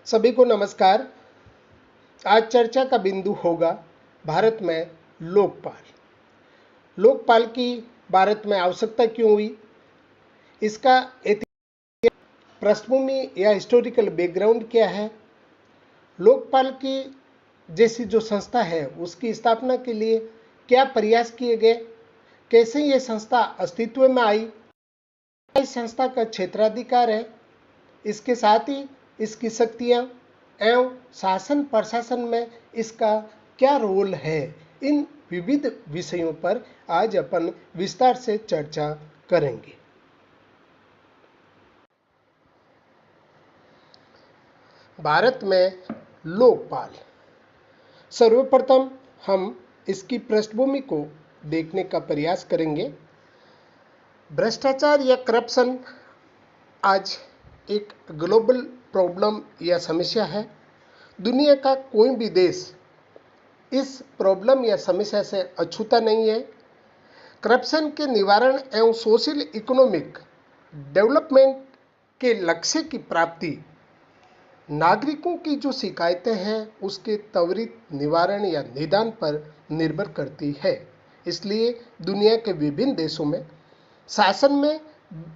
सभी को नमस्कार। आज चर्चा का बिंदु होगा भारत में लोकपाल। लोकपाल की भारत में आवश्यकता क्यों हुई, इसका पृष्ठभूमि या हिस्टोरिकल बैकग्राउंड क्या है, लोकपाल की जैसी जो संस्था है उसकी स्थापना के लिए क्या प्रयास किए गए, कैसे ये संस्था अस्तित्व में आई, इस संस्था का क्षेत्राधिकार है, इसके साथ ही इसकी शक्तियाँ एवं शासन प्रशासन में इसका क्या रोल है, इन विविध विषयों पर आज अपन विस्तार से चर्चा करेंगे। भारत में लोकपाल, सर्वप्रथम हम इसकी पृष्ठभूमि को देखने का प्रयास करेंगे। भ्रष्टाचार या करप्शन आज एक ग्लोबल प्रॉब्लम या समस्या है। दुनिया का कोई भी देश इस प्रॉब्लम या समस्या से अछूता नहीं है। करप्शन के निवारण एवं सोशल इकोनॉमिक डेवलपमेंट के लक्ष्य की प्राप्ति नागरिकों की जो शिकायतें हैं उसके त्वरित निवारण या निदान पर निर्भर करती है। इसलिए दुनिया के विभिन्न देशों में शासन में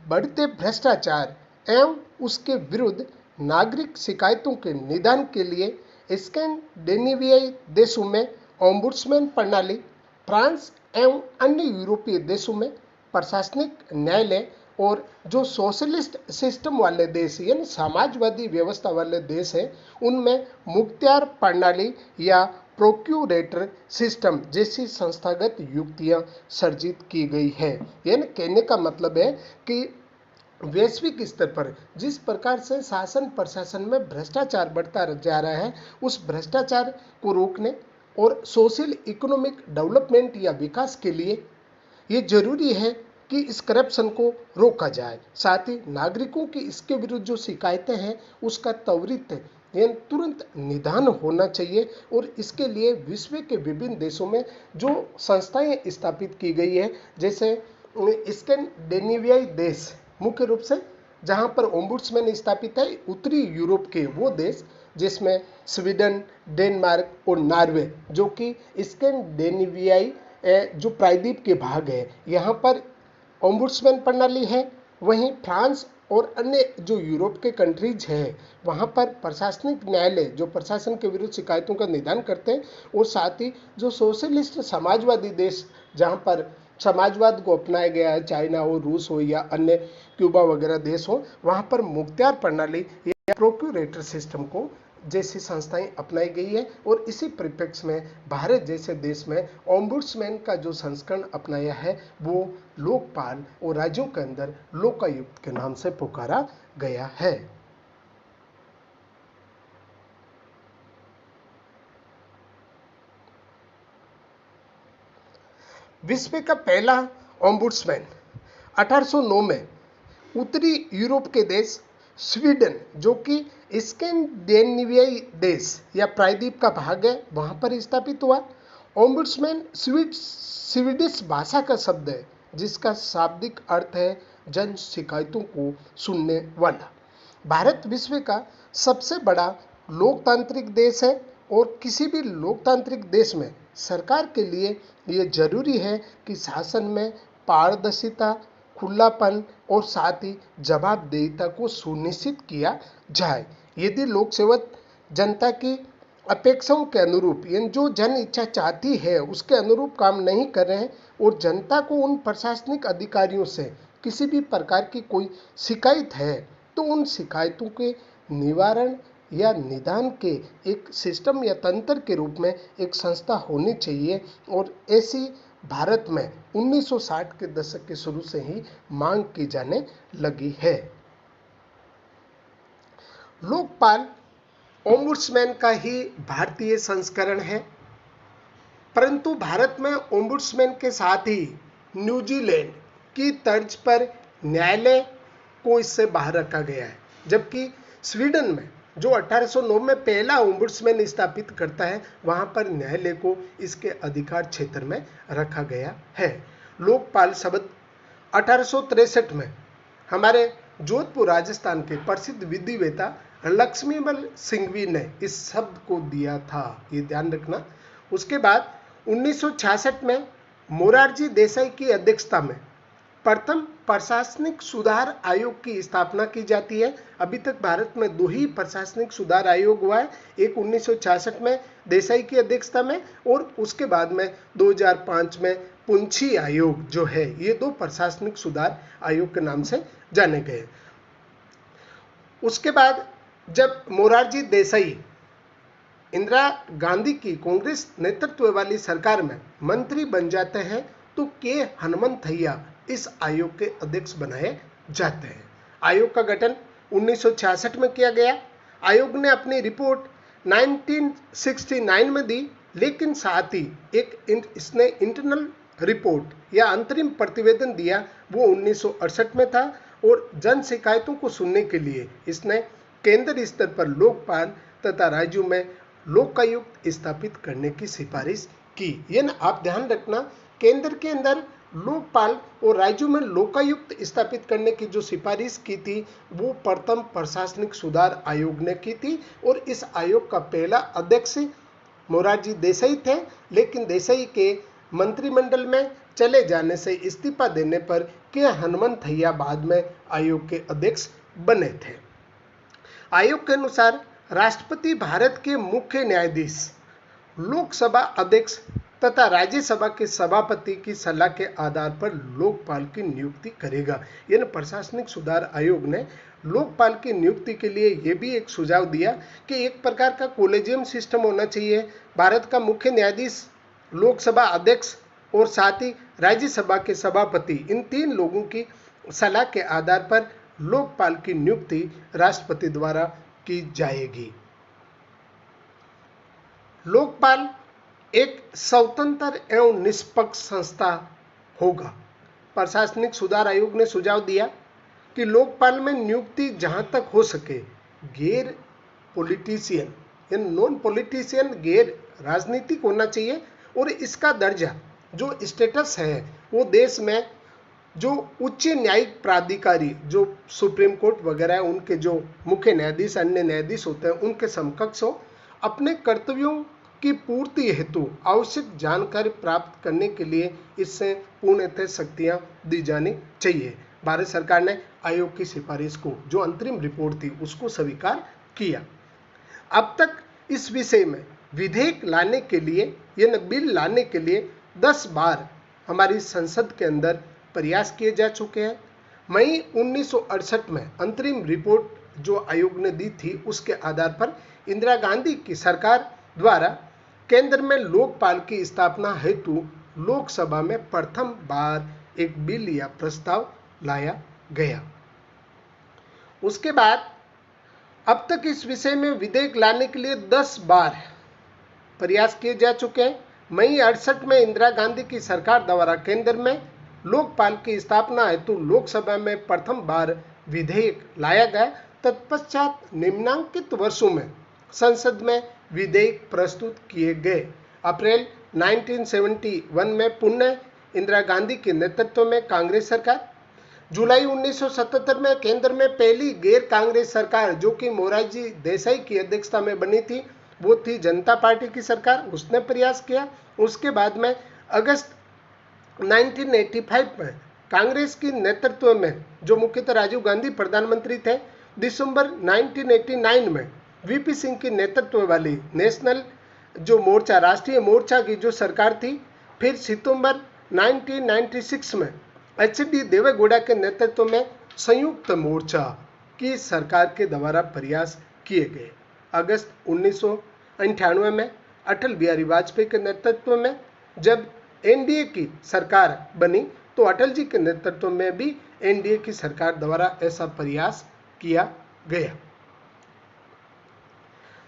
बढ़ते भ्रष्टाचार एवं उसके विरुद्ध नागरिक शिकायतों के निदान के लिए स्कैंडिनेवियाई देशों में ओम्बुड्समैन प्रणाली, फ्रांस एवं अन्य यूरोपीय देशों में प्रशासनिक न्यायालय और जो सोशलिस्ट सिस्टम वाले देश यानी समाजवादी व्यवस्था वाले देश हैं उनमें मुख्तियार प्रणाली या प्रोक्यूरेटर सिस्टम जैसी संस्थागत युक्तियां सर्जित की गई है। यानी कहने का मतलब है कि वैश्विक स्तर पर जिस प्रकार से शासन प्रशासन में भ्रष्टाचार बढ़ता जा रहा है, उस भ्रष्टाचार को रोकने और सोशल इकोनॉमिक डेवलपमेंट या विकास के लिए ये जरूरी है कि इस करप्शन को रोका जाए। साथ ही नागरिकों की इसके विरुद्ध जो शिकायतें हैं उसका त्वरित यानी तुरंत निदान होना चाहिए और इसके लिए विश्व के विभिन्न देशों में जो संस्थाएं स्थापित की गई है, जैसे स्कैंडिनेवियाई देश मुख्य रूप से जहां पर ओम्बुड्समैन स्थापित है, उत्तरी यूरोप के वो देश जिसमें स्वीडन, डेनमार्क और नॉर्वे जो कि स्कैंडिनेवियाई जो प्रायद्वीप के भाग है यहाँ पर ओम्बुड्समैन प्रणाली है। वहीं फ्रांस और अन्य जो यूरोप के कंट्रीज हैं वहाँ पर प्रशासनिक न्यायालय जो प्रशासन के विरुद्ध शिकायतों का निदान करते हैं और साथ ही जो सोशलिस्ट समाजवादी देश जहाँ पर समाजवाद को अपनाया गया है, चाइना हो, रूस हो या अन्य क्यूबा वगैरह देश हो, वहाँ पर मुख्तियार प्रणाली या प्रोक्यूरेटर सिस्टम को जैसी संस्थाएं अपनाई गई है और इसी परिप्रेक्ष्य में भारत जैसे देश में ओम्बुड्समैन का जो संस्करण अपनाया है वो लोकपाल और राज्यों के अंदर लोकायुक्त के नाम से पुकारा गया है। विश्व का पहला ओम्बुड्समैन 1809 में उत्तरी यूरोप के देश स्वीडन जो कि स्कैंडिनेवियाई देश या प्रायद्वीप का भाग है वहां पर स्थापित हुआ। ओम्बुड्समैन स्वीडिश भाषा का शब्द है जिसका शाब्दिक अर्थ है जन शिकायतों को सुनने वाला। भारत विश्व का सबसे बड़ा लोकतांत्रिक देश है और किसी भी लोकतांत्रिक देश में सरकार के लिए ये जरूरी है कि शासन में पारदर्शिता, खुलापन और साथ ही जवाबदेहिता को सुनिश्चित किया जाए। यदि लोक सेवक जनता की अपेक्षाओं के अनुरूप यानी जो जन इच्छा चाहती है उसके अनुरूप काम नहीं कर रहे हैं और जनता को उन प्रशासनिक अधिकारियों से किसी भी प्रकार की कोई शिकायत है तो उन शिकायतों के निवारण या निदान के एक सिस्टम या तंत्र के रूप में एक संस्था होनी चाहिए और ऐसी भारत में 1960 के दशक के शुरू से ही मांग की जाने लगी है। लोकपाल ओम्बुड्समैन का ही भारतीय संस्करण है, परंतु भारत में ओम्बुड्समैन के साथ ही न्यूजीलैंड की तर्ज पर न्यायालय को इससे बाहर रखा गया है, जबकि स्वीडन में जो 1809 में पहला ओम्बुड्समैन स्थापित करता है वहां पर न्यायालय को इसके अधिकार क्षेत्र में रखा गया है। लोकपाल शब्द 1863 में हमारे जोधपुर राजस्थान के प्रसिद्ध विधिवेत्ता लक्ष्मीबल सिंघवी ने इस शब्द को दिया था, ये ध्यान रखना। उसके बाद 1966 में मोरारजी देसाई की अध्यक्षता में प्रथम प्रशासनिक सुधार आयोग की स्थापना की जाती है। अभी तक भारत में दो ही प्रशासनिक सुधार आयोग हुआ है, एक 1966 में देसाई की अध्यक्षता में और उसके बाद में 2005 में पुंछी आयोग जो है, ये दो प्रशासनिक सुधार आयोग के नाम से जाने गए। उसके बाद जब मोरारजी देसाई इंदिरा गांधी की कांग्रेस नेतृत्व वाली सरकार में मंत्री बन जाते हैं तो के हनुमंथैया इस आयोग के अध्यक्ष बनाए जाते हैं। आयोग का गठन 1966 में किया गया। आयोग ने अपनी रिपोर्ट 1969 में दी, लेकिन साथ ही इसने इंटरनल रिपोर्ट या अंतरिम प्रतिवेदन दिया, वो 1968 में था। और जन शिकायतों को सुनने के लिए इसने केंद्र स्तर पर लोकपाल तथा राज्यों में लोकायुक्त स्थापित करने की सिफारिश की। ये ना आप ध्यान रखना, केंद्र के अंदर लोकपाल और राज्यों में लोकायुक्त स्थापित करने की जो सिफारिश की थी वो प्रथम प्रशासनिक सुधार आयोग ने की थी। और इस आयोग का पहला अध्यक्ष मोरारजी देसाई थे, लेकिन देसाई के मंत्रिमंडल में चले जाने से इस्तीफा देने पर के हनुमंथैया बाद में आयोग के अध्यक्ष बने थे। आयोग के अनुसार राष्ट्रपति भारत के मुख्य न्यायाधीश, लोकसभा अध्यक्ष तथा राज्यसभा के सभापति की सलाह के आधार पर लोकपाल की नियुक्ति करेगा। यानी प्रशासनिक सुधार आयोग ने लोकपाल की नियुक्ति के लिए यह भी एक सुझाव दिया कि एक प्रकार का कोलेजियम सिस्टम होना चाहिए। भारत का मुख्य न्यायाधीश, लोकसभा अध्यक्ष और साथ ही राज्यसभा के सभापति, इन तीन लोगों की सलाह के आधार पर लोकपाल की नियुक्ति राष्ट्रपति द्वारा की जाएगी। लोकपाल एक स्वतंत्र एवं निष्पक्ष संस्था होगा। प्रशासनिक सुधार आयोग ने सुझाव दिया कि लोकपाल में नियुक्ति जहां तक हो सके गैर पॉलिटिशियन या नॉन पॉलिटिशियन, गैर राजनीतिक होना चाहिए। और इसका दर्जा जो स्टेटस है वो देश में जो उच्च न्यायिक प्राधिकारी, जो सुप्रीम कोर्ट वगैरह है, उनके जो मुख्य न्यायाधीश, अन्य न्यायाधीश होते हैं, उनके समकक्ष हो। अपने कर्तव्यों की पूर्ति हेतु आवश्यक जानकारी प्राप्त करने के लिए इससे पूर्णतः शक्तियां दी जानी चाहिए। भारत सरकार ने आयोग की सिफारिश को, जो अंतरिम रिपोर्ट थी, उसको स्वीकार किया। अब तक इस विषय में विधेयक लाने के लिए या बिल लाने के लिए 10 बार हमारी संसद के अंदर प्रयास किए जा चुके हैं। मई 1968 में अंतरिम रिपोर्ट जो आयोग ने दी थी, उसके आधार पर इंदिरा गांधी की सरकार द्वारा केंद्र में लोकपाल की स्थापना हेतु लोकसभा में प्रथम बार एक बिल या प्रस्ताव लाया गया। उसके बाद अब तक इस विषय में विधेयक लाने के लिए 10 बार प्रयास किए जा चुके हैं। मई 68 में इंदिरा गांधी की सरकार द्वारा केंद्र में लोकपाल की स्थापना हेतु लोकसभा में प्रथम बार विधेयक लाया गया। तत्पश्चात निम्नांकित वर्षों में संसद में विधेयक प्रस्तुत किए गए। अप्रैल 1971 में पुनः इंदिरा गांधी के नेतृत्व में कांग्रेस सरकार, जुलाई 1977 में केंद्र में पहली गैर कांग्रेस सरकार जो कि मोरारजी देसाई की अध्यक्षता में बनी थी, वो थी जनता पार्टी की सरकार, उसने प्रयास किया। उसके बाद में अगस्त 1985 में कांग्रेस के नेतृत्व में जो मुख्यतः राजीव गांधी प्रधानमंत्री थे, दिसंबर 1989 में वीपी सिंह के नेतृत्व वाली नेशनल जो मोर्चा, राष्ट्रीय मोर्चा की जो सरकार थी, फिर सितंबर 1996 में एचडी देवेगौड़ा के नेतृत्व में संयुक्त मोर्चा की सरकार के द्वारा प्रयास किए गए। अगस्त 1998 में अटल बिहारी वाजपेयी के नेतृत्व में जब एनडीए की सरकार बनी तो अटल जी के नेतृत्व में भी एनडीए की सरकार द्वारा ऐसा प्रयास किया गया।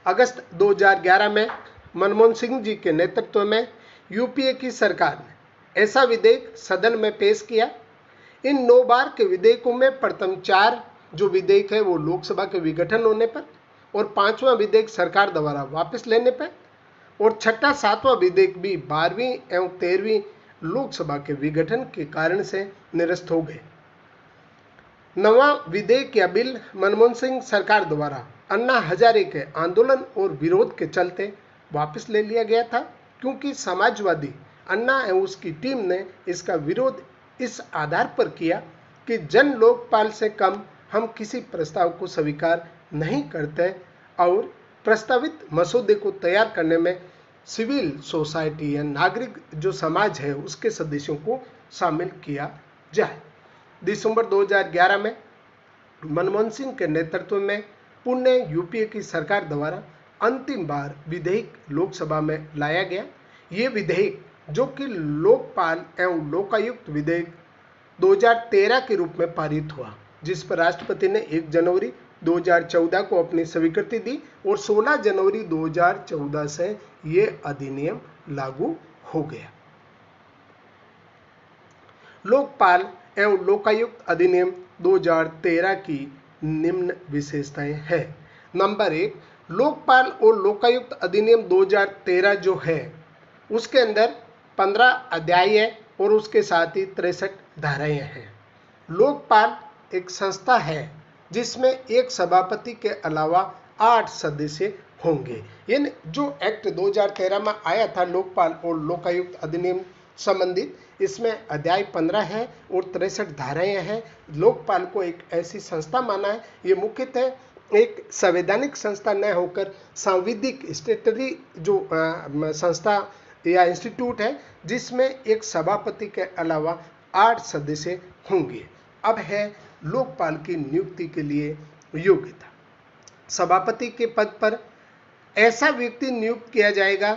अगस्त 2011 में मनमोहन सिंह जी के नेतृत्व में यूपीए की सरकार ने ऐसा विधेयक सदन में पेश किया। इन 9 बार के विधेयकों में प्रथम 4 जो विधेयक है वो लोकसभा के विघटन होने पर, और 5वां विधेयक सरकार द्वारा वापस लेने पर, और छठा 7वां विधेयक भी 12वीं एवं 13वीं लोकसभा के विघटन के कारण से निरस्त हो गए। 9वां विधेयक या बिल मनमोहन सिंह सरकार द्वारा अन्ना हजारे के आंदोलन और विरोध के चलते वापस ले लिया गया था, क्योंकि समाजवादी अन्ना एवं उसकी टीम ने इसका विरोध इस आधार पर किया कि जन लोकपाल से कम हम किसी प्रस्ताव को स्वीकार नहीं करते और प्रस्तावित मसौदे को तैयार करने में सिविल सोसाइटी या नागरिक जो समाज है उसके सदस्यों को शामिल किया जाए। दिसंबर 2011 में मनमोहन सिंह के नेतृत्व में पुणे यूपीए की सरकार द्वारा अंतिम बार विधेयक लोकसभा में लाया गया। ये विधेयक, जो कि लोकपाल एवं लोकायुक्त विधेयक 2013 के रूप में पारित हुआ, जिस पर राष्ट्रपति ने 1 जनवरी 2014 को अपनी स्वीकृति दी और 16 जनवरी 2014 से ये अधिनियम लागू हो गया। लोकपाल एवं लोकायुक्त अधिनियम 2013 की निम्न विशेषताएं हैं। नंबर 1, लोकपाल और लोकायुक्त अधिनियम 2013 जो है उसके अंदर 15 अध्याय है और उसके साथ ही 63 धाराएं हैं। लोकपाल एक संस्था है जिसमें एक सभापति के अलावा 8 सदस्य होंगे। यानी जो एक्ट 2013 में आया था लोकपाल और लोकायुक्त अधिनियम संबंधित, इसमें अध्याय 15 है और 63 धाराएं हैं। लोकपाल को एक ऐसी संस्था माना है, ये मुख्यतः एक संवैधानिक संस्था न होकर सांविधिक स्टेटरी जो संस्था या इंस्टीट्यूट है, जिसमें एक सभापति के अलावा 8 सदस्य होंगे। अब है लोकपाल की नियुक्ति के लिए योग्यता। सभापति के पद पर ऐसा व्यक्ति नियुक्त किया जाएगा,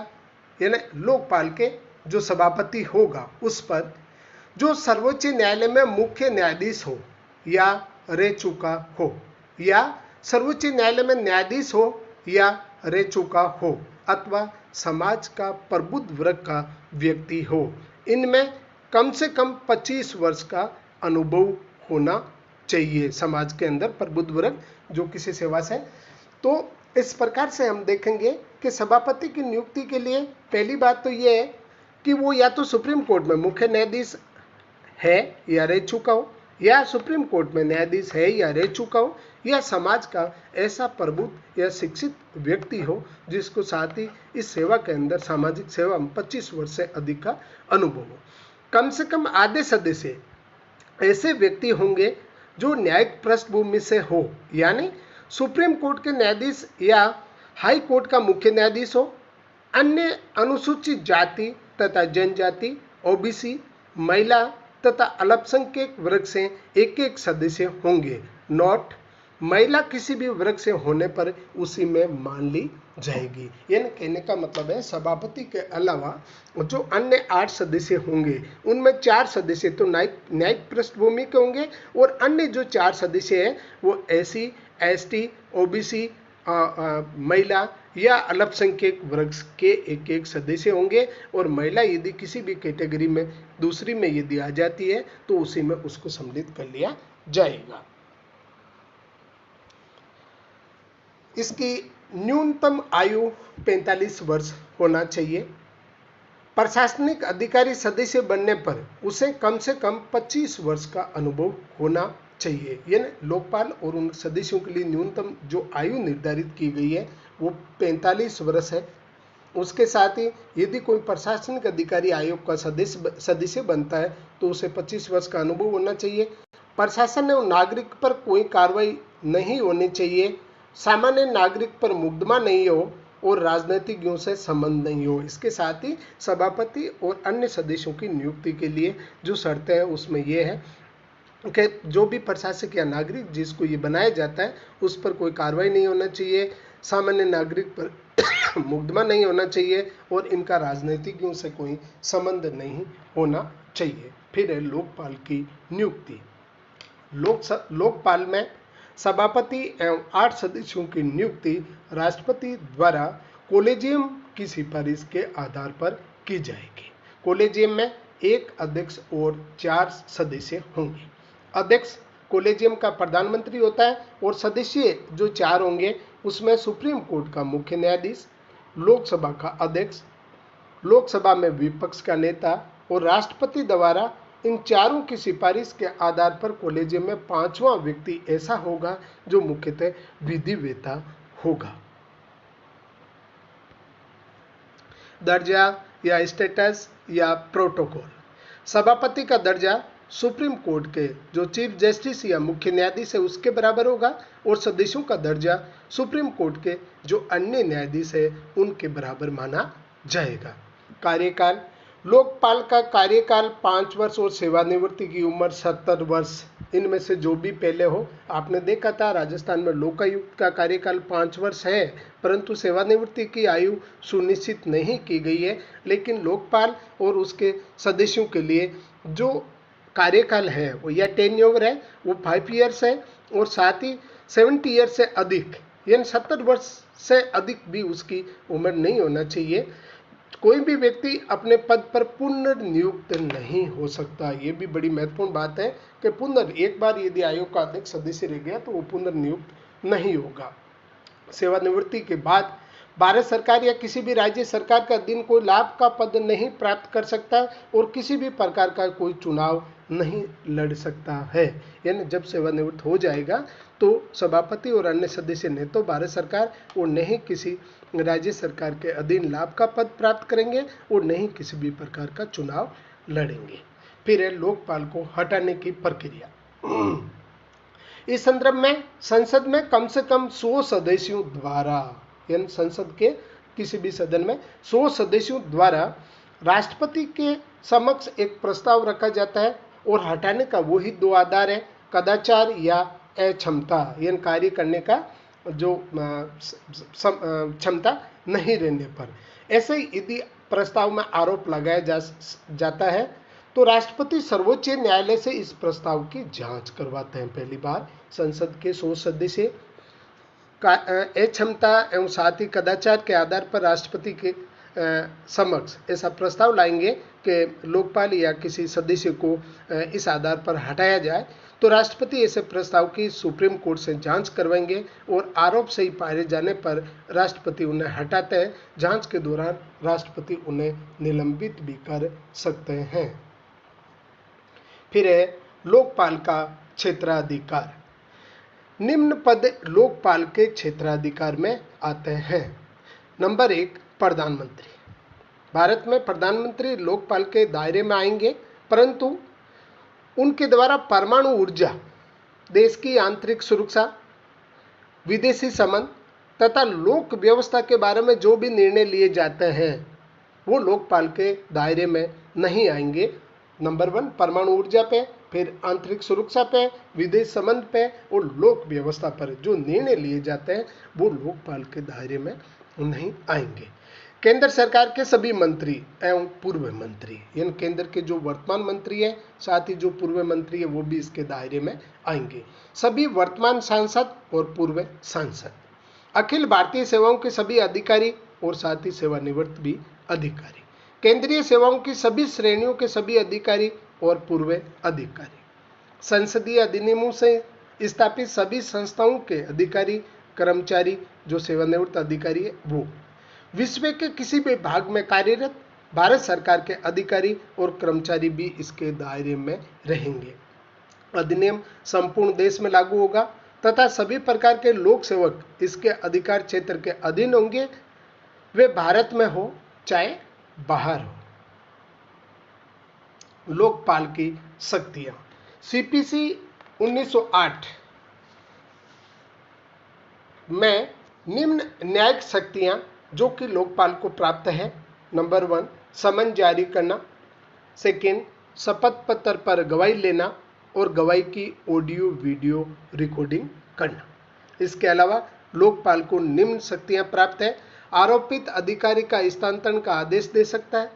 यानी लोकपाल के जो सभापति होगा उस पर, जो सर्वोच्च न्यायालय में मुख्य न्यायाधीश हो या रह चुका हो, या सर्वोच्च न्यायालय में न्यायाधीश हो या रह चुका हो, अथवा समाज का प्रबुद्ध वर्ग का व्यक्ति हो। इनमें कम से कम 25 वर्ष का अनुभव होना चाहिए। समाज के अंदर प्रबुद्ध वर्ग जो किसी सेवा से, तो इस प्रकार से हम देखेंगे कि सभापति की नियुक्ति के लिए पहली बात तो ये है कि वो या तो सुप्रीम कोर्ट में मुख्य न्यायाधीश है या रह चुका हो, या सुप्रीम कोर्ट में न्यायाधीश है या रह चुका हो, या समाज का ऐसा प्रबुद्ध या शिक्षित व्यक्ति हो जिसको साथ ही इस सेवा के अंदर सामाजिक सेवा में 25 वर्ष से अधिक का अनुभव हो। कम से कम आधे सदस्य ऐसे व्यक्ति होंगे जो न्यायिक पृष्ठभूमि से हो, यानी सुप्रीम कोर्ट के न्यायाधीश या हाई कोर्ट का मुख्य न्यायाधीश हो। अन्य अनुसूचित जाति तथा जनजाति, ओबीसी, महिला तथा अल्पसंख्यक वर्ग से एक सदस्य होंगे। नोट, महिला किसी भी वर्ग से होने पर उसी में मान ली जाएगी। यानी कहने का मतलब है सभापति के अलावा जो अन्य 8 सदस्य होंगे उनमें 4 सदस्य तो न्यायिक पृष्ठभूमि के होंगे और अन्य जो 4 सदस्य हैं वो SC, ST, OBC, महिला या अल्पसंख्यक वर्ग के एक सदस्य होंगे। और महिला यदि किसी भी कैटेगरी में दूसरी में यदि आ जाती है तो उसी में उसको सम्मिलित कर लिया जाएगा। इसकी न्यूनतम आयु 45 वर्ष होना चाहिए। प्रशासनिक अधिकारी सदस्य बनने पर उसे कम से कम 25 वर्ष का अनुभव होना चाहिए। यानी लोकपाल और उन सदस्यों के लिए न्यूनतम जो आयु निर्धारित की गई है वो 45 वर्ष है। उसके साथ ही यदि कोई प्रशासनिक अधिकारी आयोग का सदस्य बनता है तो उसे 25 वर्ष का अनुभव होना चाहिए। प्रशासन एवं नागरिक पर कोई कार्रवाई नहीं होनी चाहिए, सामान्य नागरिक पर मुकदमा नहीं हो और राजनीतिज्ञों से संबंध नहीं हो। इसके साथ ही सभापति और अन्य सदस्यों की नियुक्ति के लिए जो शर्तें हैं उसमें यह है कि जो भी प्रशासक या नागरिक जिसको ये बनाया जाता है उस पर कोई कार्रवाई नहीं होना चाहिए, सामान्य नागरिक पर मुकदमा नहीं होना चाहिए और इनका राजनीतिज्ञों से कोई संबंध नहीं होना चाहिए। फिर है लोकपाल की नियुक्ति। लोकपाल में सभापति एवं 8 सदस्यों की नियुक्ति राष्ट्रपति द्वारा कोलेजियम की सिफारिश के आधार पर की जाएगी। कोलेजियम में 1 अध्यक्ष और 4 सदस्य होंगे। अध्यक्ष कोलेजियम का प्रधानमंत्री होता है और सदस्य जो 4 होंगे उसमें सुप्रीम कोर्ट का मुख्य न्यायाधीश, लोकसभा का अध्यक्ष, लोकसभा में विपक्ष का नेता और राष्ट्रपति द्वारा इन चारों की सिफारिश के आधार पर कोलेजियम में 5वां व्यक्ति ऐसा होगा जो मुख्यतः विधिवेत्ता होगा। दर्जा या स्टेटस या प्रोटोकॉल। सभापति का दर्जा सुप्रीम कोर्ट के जो चीफ जस्टिस या मुख्य न्यायाधीश है उसके बराबर होगा और सदस्यों का दर्जा सुप्रीम कोर्ट के जो अन्य न्यायाधीश है उनके बराबर माना जाएगा। कार्यकाल। लोकपाल का कार्यकाल 5 वर्ष और सेवानिवृत्ति की उम्र 70 वर्ष, इनमें से जो भी पहले हो। आपने देखा था राजस्थान में लोकायुक्त का कार्यकाल 5 वर्ष है, परंतु सेवानिवृत्ति की आयु सुनिश्चित नहीं की गई है, लेकिन लोकपाल और उसके सदस्यों के लिए जो कार्यकाल है वो या टेन्योर है वो 5 ईयर्स है और साथ ही 70 ईयर्स से अधिक यानी 70 वर्ष से अधिक भी उसकी उम्र नहीं होना चाहिए। कोई भी व्यक्ति अपने पद पर पुनर्नियुक्त नहीं हो सकता। ये भी बड़ी महत्वपूर्ण बात है कि एक बार यदि आयोग का अध्यक्ष सदस्य रह गया तो वो पुनर्नियुक्त नहीं होगा। सेवानिवृत्ति के बाद भारत सरकार या किसी भी राज्य सरकार का अधीन कोई लाभ का पद नहीं प्राप्त कर सकता और किसी भी प्रकार का कोई चुनाव नहीं लड़ सकता है। यानी जब सेवानिवृत्त हो जाएगा तो सभापति और अन्य सदस्य ने तो भारत सरकार और नहीं किसी राज्य सरकार के अधीन लाभ का पद प्राप्त करेंगे और नहीं किसी भी प्रकार का चुनाव लड़ेंगे। फिर है लोकपाल को हटाने की प्रक्रिया। इस संदर्भ में संसद में कम से कम 100 सदस्यों द्वारा यानी संसद के किसी भी सदन में 100 सदस्यों द्वारा राष्ट्रपति के समक्ष एक प्रस्ताव रखा जाता है और हटाने का वही 2 आधार है, कदाचार या अक्षमता यानी कार्य करने का जो क्षमता नहीं रहने पर। ऐसे ही यदि प्रस्ताव में आरोप लगाया जाता है तो राष्ट्रपति सर्वोच्च न्यायालय से इस प्रस्ताव की जांच करवाते हैं। पहली बार संसद के 100 सदस्य अक्षमता एवं साथ ही कदाचार के आधार पर राष्ट्रपति के समक्ष ऐसा प्रस्ताव लाएंगे कि लोकपाल या किसी सदस्य को इस आधार पर हटाया जाए, तो राष्ट्रपति ऐसे प्रस्ताव की सुप्रीम कोर्ट से जांच करवाएंगे और आरोप सही पाए जाने पर राष्ट्रपति उन्हें हटाते हैं। जांच के दौरान राष्ट्रपति उन्हें निलंबित भी कर सकते हैं। फिर है लोकपाल का क्षेत्राधिकार। निम्न पद लोकपाल के क्षेत्राधिकार में आते हैं। नंबर 1, प्रधानमंत्री। भारत में प्रधानमंत्री लोकपाल के दायरे में आएंगे, परंतु उनके द्वारा परमाणु ऊर्जा, देश की आंतरिक सुरक्षा, विदेशी संबंध तथा लोक व्यवस्था के बारे में जो भी निर्णय लिए जाते हैं वो लोकपाल के दायरे में नहीं आएंगे। नंबर 1 परमाणु ऊर्जा पे, फिर आंतरिक सुरक्षा पे, विदेश संबंध पे और लोक व्यवस्था पर जो निर्णय लिए जाते हैं वो लोकपाल के दायरे में नहीं आएंगे। केंद्र सरकार के सभी मंत्री एवं पूर्व मंत्री यानी केंद्र के जो वर्तमान मंत्री है साथ ही जो पूर्व मंत्री है वो भी इसके दायरे में आएंगे। सभी वर्तमान सांसद और पूर्व सांसद, अखिल भारतीय सेवाओं के सभी अधिकारी और साथ ही सेवानिवृत्त भी अधिकारी, केंद्रीय सेवाओं की सभी श्रेणियों के सभी अधिकारी और पूर्व अधिकारी, संसदीय अधिनियमों से स्थापित सभी संस्थाओं के अधिकारी कर्मचारी जो सेवानिवृत्त अधिकारी है वो, विश्व के किसी भी भाग में कार्यरत भारत सरकार के अधिकारी और कर्मचारी भी इसके दायरे में रहेंगे। अधिनियम संपूर्ण देश में लागू होगा तथा सभी प्रकार के लोक सेवक इसके अधिकार क्षेत्र के अधीन होंगे, वे भारत में हो चाहे बाहर हो। लोकपाल की शक्तियां। सीपीसी 1908 में निम्न न्यायिक शक्तियां जो कि लोकपाल को प्राप्त है। नंबर 1 समन जारी करना, सेकेंड शपथ पत्र पर गवाही लेना और गवाही की ऑडियो वीडियो रिकॉर्डिंग करना। इसके अलावा लोकपाल को निम्न शक्तियां प्राप्त है। आरोपित अधिकारी का स्थानांतरण का आदेश दे सकता है,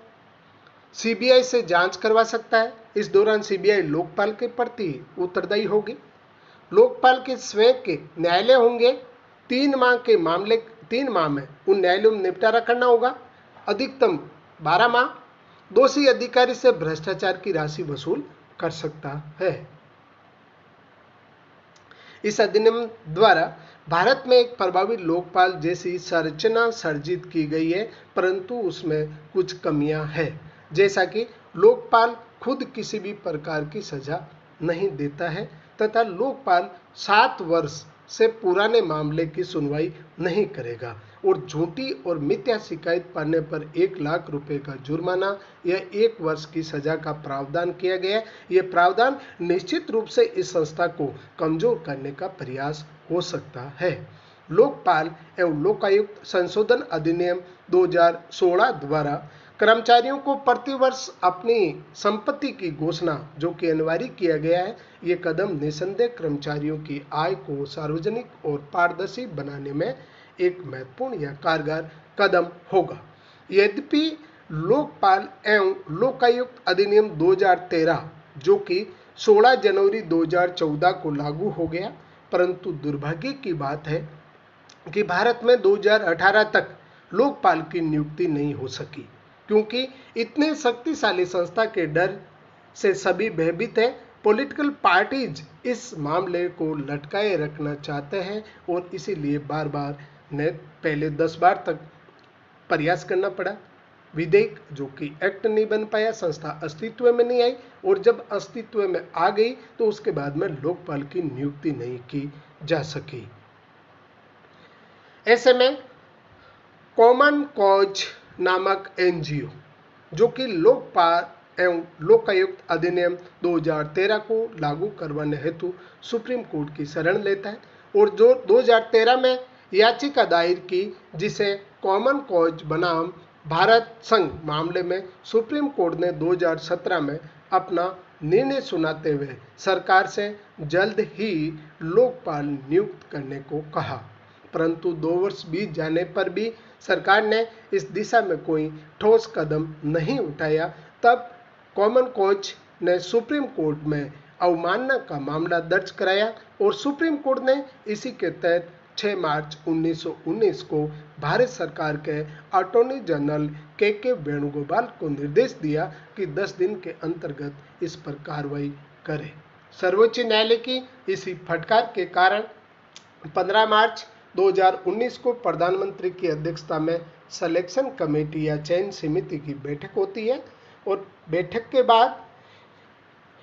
सीबीआई से जांच करवा सकता है, इस दौरान सीबीआई लोकपाल के प्रति उत्तरदायी होगी। लोकपाल के स्वयं के न्यायालय होंगे, 3 माह में उन न्यायालयों में निपटारा करना होगा, अधिकतम 12 माह। दोषी अधिकारी से भ्रष्टाचार की राशि वसूल कर सकता है। इस अधिनियम द्वारा भारत में एक प्रभावी लोकपाल जैसी संरचना सर्जित की गई है, परंतु उसमें कुछ कमियां हैं, जैसा कि लोकपाल खुद किसी भी प्रकार की सजा नहीं देता है तथा लोकपाल 7 वर्ष से पुराने मामले की सुनवाई नहीं करेगा और झूठी और मिथ्या शिकायत पाने पर 1 लाख रुपए का जुर्माना या 1 वर्ष की सजा का प्रावधान किया गया है। यह प्रावधान निश्चित रूप से इस संस्था को कमजोर करने का प्रयास हो सकता है। लोकपाल एवं लोकायुक्त संशोधन अधिनियम 2016 द्वारा कर्मचारियों को प्रतिवर्ष अपनी संपत्ति की घोषणा जो कि अनिवार्य किया गया है। ये कदम निसंदेह कर्मचारियों की आय को सार्वजनिक और पारदर्शी बनाने में एक महत्वपूर्ण या कारगर कदम होगा। यद्यपि लोकपाल एवं लोकायुक्त अधिनियम 2013 जो कि 16 जनवरी 2014 को लागू हो गया, परंतु दुर्भाग्य की बात है कि भारत में 2018 तक लोकपाल की नियुक्ति नहीं हो सकी, क्योंकि इतने शक्तिशाली संस्था के डर से सभी भयभीत हैं। पॉलिटिकल पार्टीज इस मामले को लटकाए रखना चाहते हैं और इसीलिए बार बार ने पहले 10 बार तक प्रयास करना पड़ा। विधेयक जो कि एक्ट नहीं बन पाया, संस्था अस्तित्व में नहीं आई और जब अस्तित्व में आ गई तो उसके बाद में लोकपाल की नियुक्ति नहीं की जा सकी। ऐसे में कॉमन कॉज नामक एनजीओ जो कि लोकपाल एवं लोकायुक्त अधिनियम 2013 को लागू करवाने हेतु सुप्रीम कोर्ट की शरण लेता है और जो 2013 में याचिका दायर की, जिसे कॉमन कॉज बनाम भारत संघ मामले में सुप्रीम कोर्ट ने 2017 में अपना निर्णय सुनाते हुए सरकार से जल्द ही लोकपाल नियुक्त करने को कहा, परंतु 2 वर्ष बीत जाने पर भी सरकार ने इस दिशा में कोई ठोस कदम नहीं उठाया। तब कॉमन कॉज ने सुप्रीम कोर्ट में अवमानना का मामला दर्ज कराया और सुप्रीम कोर्ट ने इसी के तहत 6 मार्च 1919 को भारत सरकार के अटॉर्नी जनरल के वेणुगोपाल को निर्देश दिया कि 10 दिन के अंतर्गत इस पर कार्रवाई करे। सर्वोच्च न्यायालय की इसी फटकार के कारण 15 मार्च 2019 को प्रधानमंत्री की अध्यक्षता में सिलेक्शन कमेटी या चयन समिति की बैठक होती है और बैठक के बाद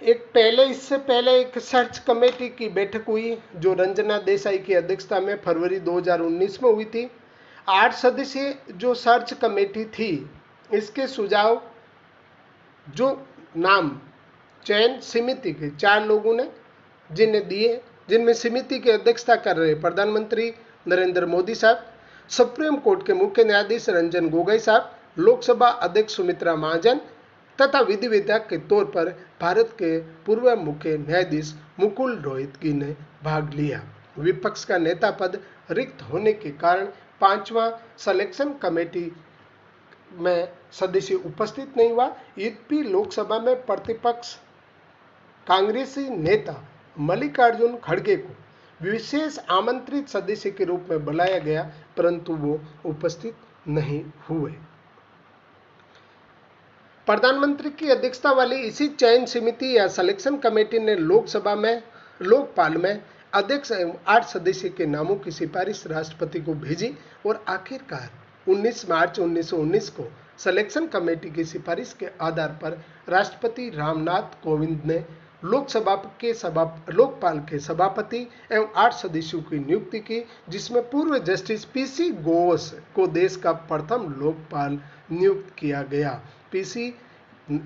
इससे पहले एक सर्च कमेटी की बैठक हुई जो रंजना देसाई की अध्यक्षता में फरवरी 2019 में हुई थी। 8 सदस्यीय जो सर्च कमेटी थी, इसके सुझाव जो नाम चयन समिति के 4 लोगों ने जिन्हें दिए, जिनमें समिति की अध्यक्षता कर रहे प्रधानमंत्री नरेंद्र मोदी साहब, सुप्रीम कोर्ट के मुख्य न्यायाधीश रंजन गोगोई साहब, लोकसभा अध्यक्ष सुमित्रा महाजन तथा विधि विधायक के तौर पर भारत के पूर्व मुख्य न्यायाधीश मुकुल रोहतगी ने भाग लिया। विपक्ष का नेता पद रिक्त होने के कारण 5वां सिलेक्शन कमेटी में सदस्य उपस्थित नहीं हुआ। यद्यपि लोकसभा में प्रतिपक्ष कांग्रेसी नेता मल्लिकार्जुन खड़गे को विशेष आमंत्रित सदस्य के रूप में बुलाया गया, परंतु वो उपस्थित नहीं हुए। प्रधानमंत्री की अध्यक्षता वाली इसी चयन समिति या सिलेक्शन कमेटी ने लोकपाल में अध्यक्ष एवं 8 सदस्य के नामों की सिफारिश राष्ट्रपति को भेजी और आखिरकार 19 मार्च 1919 को सिलेक्शन कमेटी की सिफारिश के आधार पर राष्ट्रपति रामनाथ कोविंद ने लोकपाल के सभापति एवं 8 सदस्यों की नियुक्ति की, जिसमें पूर्व जस्टिस पीसी घोष को देश का प्रथम लोकपाल नियुक्त किया गया। पीसी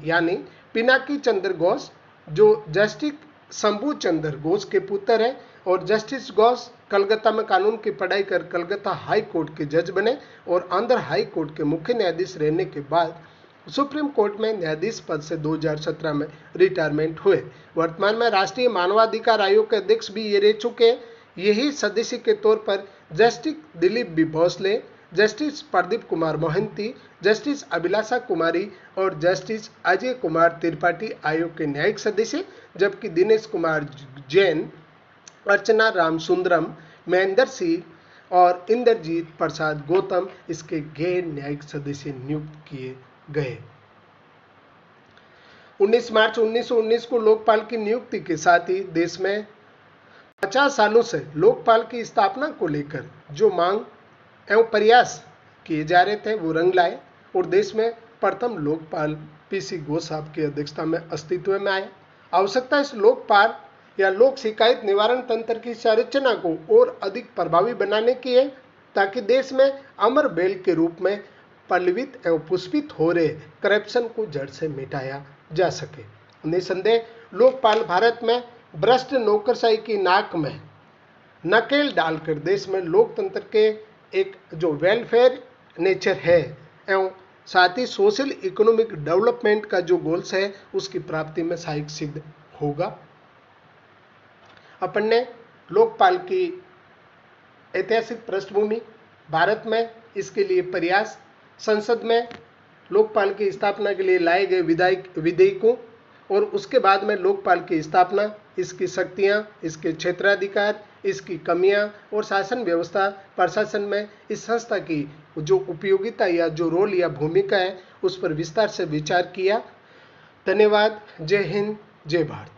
यानी पिनाकी चंद्र घोष जो जस्टिस शंभू चंद्र घोष के पुत्र है और जस्टिस घोष कलकत्ता में कानून की पढ़ाई कर कलकत्ता हाई कोर्ट के जज बने और आंध्र हाई कोर्ट के मुख्य न्यायाधीश रहने के बाद सुप्रीम कोर्ट में न्यायाधीश पद से 2017 में रिटायरमेंट हुए। वर्तमान में राष्ट्रीय मानवाधिकार आयोग के अध्यक्ष भी ये रह चुके हैं। यही सदस्य के तौर पर justice Dilip B Bhosale, justice Pradeep Kumar Mohanty, justice Abhilasha Kumari और जस्टिस अजय कुमार त्रिपाठी आयोग के न्यायिक सदस्य, जबकि दिनेश कुमार जैन, अर्चना रामसुंदरम, महेंद्र सिंह और इंद्रजीत प्रसाद गौतम इसके गैर न्यायिक सदस्य नियुक्त किए गए। 19 मार्च 1919 को लोकपाल की नियुक्ति के साथ ही देश में 50 सालों से लोकपाल की स्थापना को लेकर जो मांग एवं प्रयास किए जा रहे थे वो रंग लाए और देश में प्रथम लोकपाल पीसी घोष साहब की अध्यक्षता में अस्तित्व में आया। आवश्यकता इस लोकपाल या लोक शिकायत निवारण तंत्र की संरचना को और अधिक प्रभावी बनाने की है, ताकि देश में अमर बेल के रूप में पल्लवित एवं पुष्पित हो रहे करप्शन को जड़ से मिटाया जा सके। निसंदेह लोकपाल भारत में भ्रष्ट नौकरशाही की नाक में नकेल डालकर देश में लोकतंत्र के एक जो वेलफेयर नेचर है एवं साथ ही सोशल इकोनॉमिक डेवलपमेंट का जो गोल्स है उसकी प्राप्ति में सहायक सिद्ध होगा। अपन ने लोकपाल की ऐतिहासिक पृष्ठभूमि, भारत में इसके लिए प्रयास, संसद में लोकपाल की स्थापना के लिए लाए गए विधेयकों और उसके बाद में लोकपाल की स्थापना, इसकी शक्तियां, इसके क्षेत्राधिकार, इसकी कमियां और शासन व्यवस्था प्रशासन में इस संस्था की जो उपयोगिता या जो रोल या भूमिका है उस पर विस्तार से विचार किया। धन्यवाद। जय हिंद, जय भारत।